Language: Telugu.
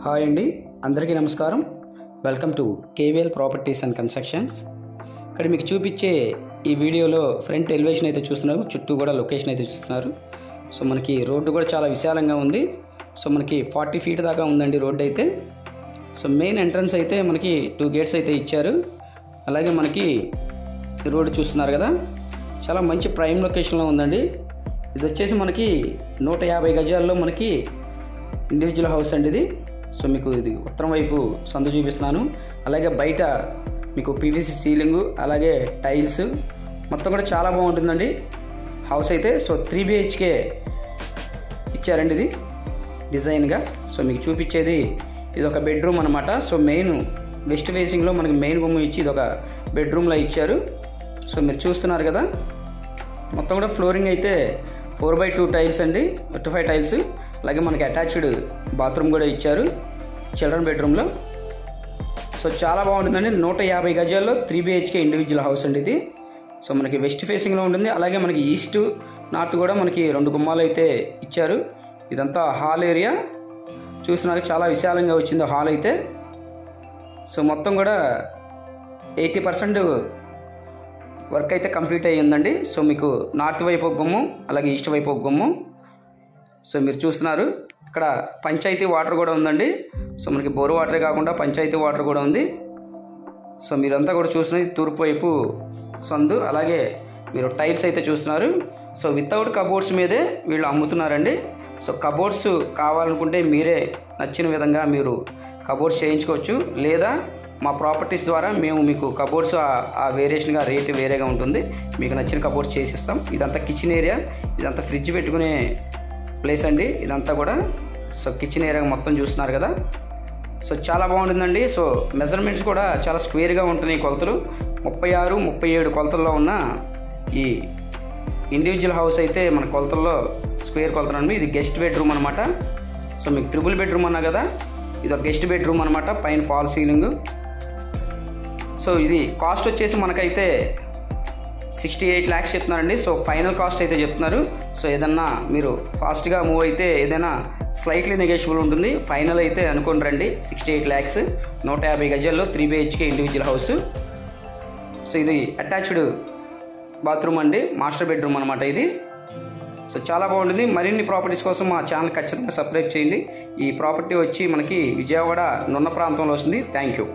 హాయ్ అండి, అందరికీ నమస్కారం. Welcome to KVL properties and constructions. ఇక్కడ మీకు చూపించే ఈ వీడియోలో ఫ్రంట్ ఎలివేషన్ అయితే చూస్తున్నారు, చుట్టూ కూడా లొకేషన్ అయితే చూస్తున్నారు. సో మనకి రోడ్డు కూడా చాలా విశాలంగా ఉంది. సో మనకి 40 ఫీట్ దాకా ఉందండి రోడ్డు అయితే. సో మెయిన్ ఎంట్రన్స్ అయితే మనకి 2 గేట్స్ అయితే ఇచ్చారు. అలాగే మనకి రోడ్డు చూస్తున్నారు కదా, చాలా మంచి ప్రైమ్ లొకేషన్లో ఉందండి. ఇది వచ్చేసి మనకి 150 గజాల్లో మనకి ఇండివిజువల్ హౌస్ అండి ఇది. సో మీకు ఇది ఉత్తరం వైపు సందు చూపిస్తున్నాను. అలాగే బయట మీకు పీవీసీ సీలింగు, అలాగే టైల్స్ మొత్తం కూడా చాలా బాగుంటుందండి హౌస్ అయితే. సో 3 BHK ఇచ్చారండి ఇది డిజైన్గా. సో మీకు చూపించేది ఇది ఒక బెడ్రూమ్ అనమాట. సో మెయిన్ వెస్ట్ ఫేసింగ్లో మనకి మెయిన్ రూమ్ ఇచ్చి ఇది ఒక బెడ్రూమ్లో ఇచ్చారు. సో మీరు చూస్తున్నారు కదా, మొత్తం కూడా ఫ్లోరింగ్ అయితే 4x2 టైల్స్ అండి, 25 టైల్స్. అలాగే మనకి అటాచ్డ్ బాత్రూమ్ కూడా ఇచ్చారు చిల్డ్రన్ బెడ్రూమ్లో. సో చాలా బాగుంటుందండి. 150 గజాల్లో 3 BHK ఇండివిజువల్ హౌస్ అండి ఇది. సో మనకి వెస్ట్ ఫేసింగ్లో ఉంటుంది. అలాగే మనకి ఈస్ట్ నార్త్ కూడా మనకి 2 గుమ్మాలు అయితే ఇచ్చారు. ఇదంతా హాల్ ఏరియా చూసినాక చాలా విశాలంగా వచ్చింది హాల్ అయితే. సో మొత్తం కూడా 80% వర్క్ అయితే కంప్లీట్ అయ్యిందండి. సో మీకు నార్త్ వైపు ఒక గుమ్మం, అలాగే ఈస్ట్ వైపు ఒక గుమ్మం. సో మీరు చూస్తున్నారు ఇక్కడ పంచాయతీ వాటర్ కూడా ఉందండి. సో మనకి బోర్ వాటరే కాకుండా పంచాయతీ వాటర్ కూడా ఉంది. సో మీరంతా కూడా చూస్తున్నది తూర్పు వైపు సందు. అలాగే మీరు టైల్స్ అయితే చూస్తున్నారు. సో వితౌట్ కబోర్డ్స్ మీదే వీళ్ళు అమ్ముతున్నారండి. సో కబోర్డ్స్ కావాలనుకుంటే మీరే నచ్చిన విధంగా మీరు కబోర్డ్స్ చేయించుకోవచ్చు, లేదా మా ప్రాపర్టీస్ ద్వారా మేము మీకు కబోర్డ్స్ ఆ వేరియేషన్గా రేటు వేరేగా ఉంటుంది, మీకు నచ్చిన కబోర్డ్స్ చేసిస్తాం. ఇదంతా కిచెన్ ఏరియా, ఇదంతా ఫ్రిడ్జ్ పెట్టుకునే ప్లేస్ అండి ఇదంతా కూడా. సో కిచెన్ ఏరియా మొత్తం చూస్తున్నారు కదా. సో చాలా బాగుంటుందండి. సో మెజర్మెంట్స్ కూడా చాలా స్క్వేర్గా ఉంటున్నాయి కొలతలు. 36, 37 కొలతల్లో ఉన్న ఈ ఇండివిజువల్ హౌస్ అయితే మన కొలతల్లో స్క్వేర్ కొలతలు అండి. ఇది గెస్ట్ బెడ్రూమ్ అనమాట. సో మీకు ట్రిపుల్ బెడ్రూమ్ అన్నా కదా, ఇది ఒక గెస్ట్ బెడ్రూమ్ అనమాట. పైన ఫాల్ సీలింగ్. సో ఇది కాస్ట్ వచ్చేసి మనకైతే 68 lakhs చెప్తున్నారండి. సో ఫైనల్ కాస్ట్ అయితే చెప్తున్నారు. సో ఏదన్నా మీరు ఫాస్ట్గా మూవ్ అయితే ఏదైనా స్లైట్లీ నెగోషియబుల్ ఉంటుంది. ఫైనల్ అయితే అనుకోని రండి 68 lakhs, 150 గజాల్లో 3 BHK ఇండివిజువల్ హౌస్. సో ఇది అటాచ్డ్ బాత్రూమ్ అండి, మాస్టర్ బెడ్రూమ్ అనమాట ఇది. సో చాలా బాగుంటుంది. మరిన్ని ప్రాపర్టీస్ కోసం మా ఛానల్ ఖచ్చితంగా సబ్స్క్రైబ్ చేయండి. ఈ ప్రాపర్టీ వచ్చి మనకి విజయవాడ నున్న ప్రాంతంలో వస్తుంది. Thank you.